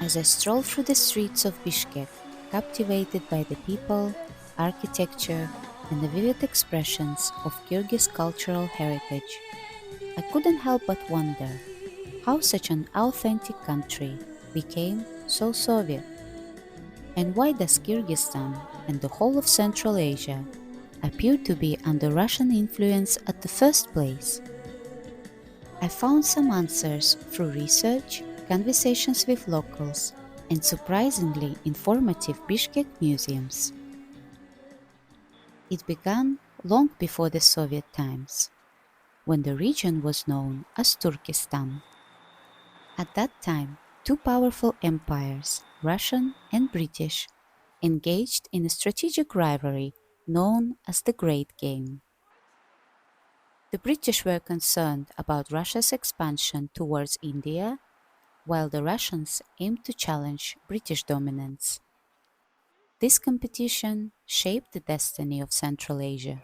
As I stroll through the streets of Bishkek, captivated by the people, architecture, and the vivid expressions of Kyrgyz cultural heritage, I couldn't help but wonder how such an authentic country became so Soviet. And why does Kyrgyzstan and the whole of Central Asia appear to be under Russian influence at the first place? I found some answers through research, conversations with locals, and surprisingly informative Bishkek museums. It began long before the Soviet times, when the region was known as Turkestan. At that time, two powerful empires, Russian and British, engaged in a strategic rivalry known as the Great Game. The British were concerned about Russia's expansion towards India, while the Russians aimed to challenge British dominance. This competition shaped the destiny of Central Asia.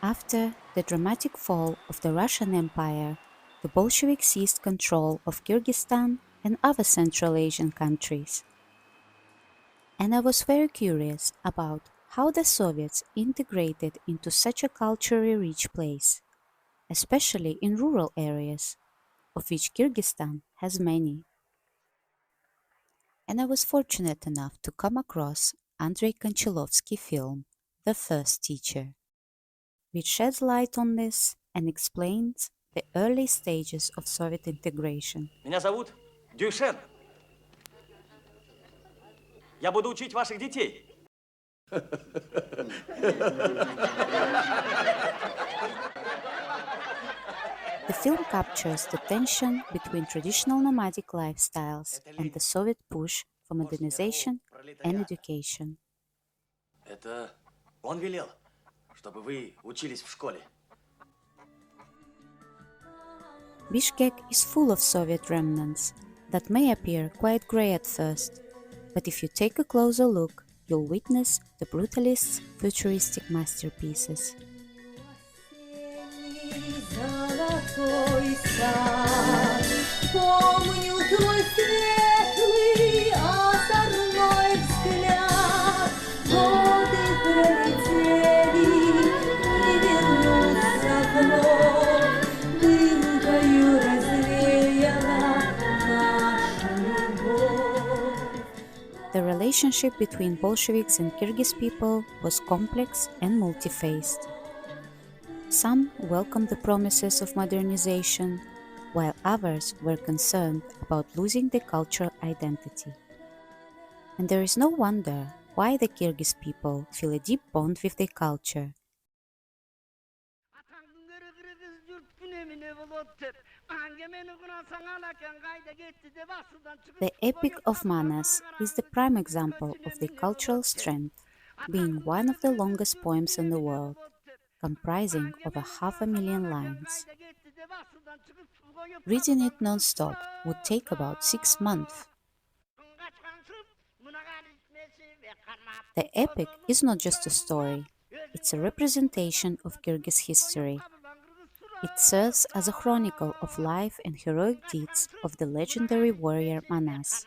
After the dramatic fall of the Russian Empire, the Bolsheviks seized control of Kyrgyzstan and other Central Asian countries. And I was very curious about how the Soviets integrated into such a culturally rich place, especially in rural areas, of which Kyrgyzstan has many. And I was fortunate enough to come across Andrei Konchalovsky's film, The First Teacher, which sheds light on this and explains the early stages of Soviet integration. Меня зовут Дюшен. Я буду учить ваших детей. The film captures the tension between traditional nomadic lifestyles and the Soviet push for modernization and education. Это он велел, чтобы вы учились в школе. Bishkek is full of Soviet remnants that may appear quite grey at first, but if you take a closer look, you'll witness the brutalists' futuristic masterpieces. The relationship between Bolsheviks and Kyrgyz people was complex and multi-faced. Some welcomed the promises of modernization, while others were concerned about losing their cultural identity. And there is no wonder why the Kyrgyz people feel a deep bond with their culture. The Epic of Manas is the prime example of the cultural strength, being one of the longest poems in the world, comprising over 500,000 lines. Reading it non-stop would take about 6 months. The epic is not just a story, it's a representation of Kyrgyz history. It serves as a chronicle of life and heroic deeds of the legendary warrior Manas,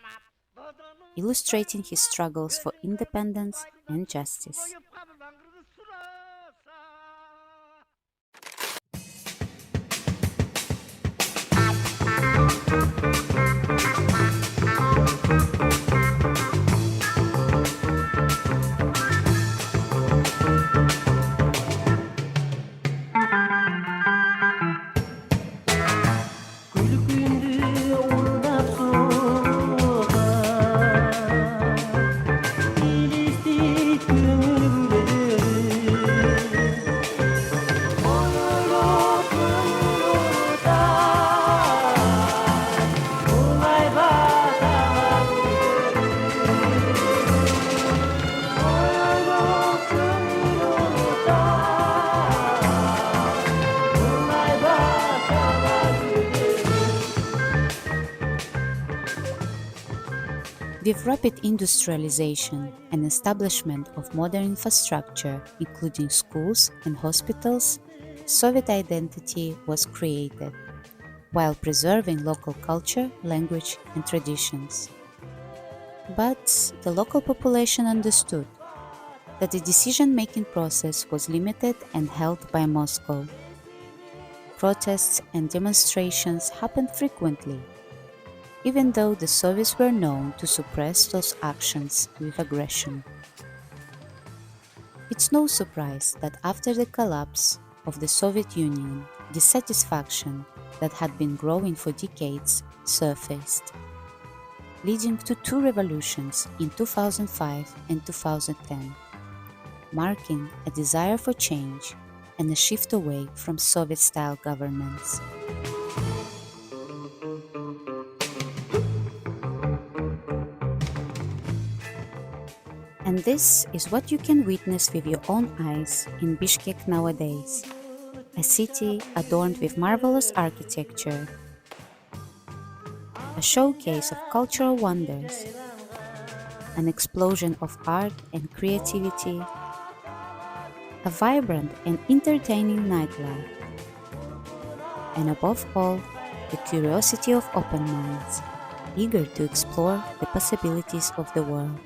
illustrating his struggles for independence and justice. With rapid industrialization and establishment of modern infrastructure, including schools and hospitals, Soviet identity was created, while preserving local culture, language, and traditions. But the local population understood that the decision-making process was limited and held by Moscow. Protests and demonstrations happened frequently, even though the Soviets were known to suppress those actions with aggression. It's no surprise that after the collapse of the Soviet Union, dissatisfaction that had been growing for decades surfaced, leading to two revolutions in 2005 and 2010, marking a desire for change and a shift away from Soviet-style governments. And this is what you can witness with your own eyes in Bishkek nowadays, a city adorned with marvelous architecture, a showcase of cultural wonders, an explosion of art and creativity, a vibrant and entertaining nightlife, and above all, the curiosity of open minds, eager to explore the possibilities of the world.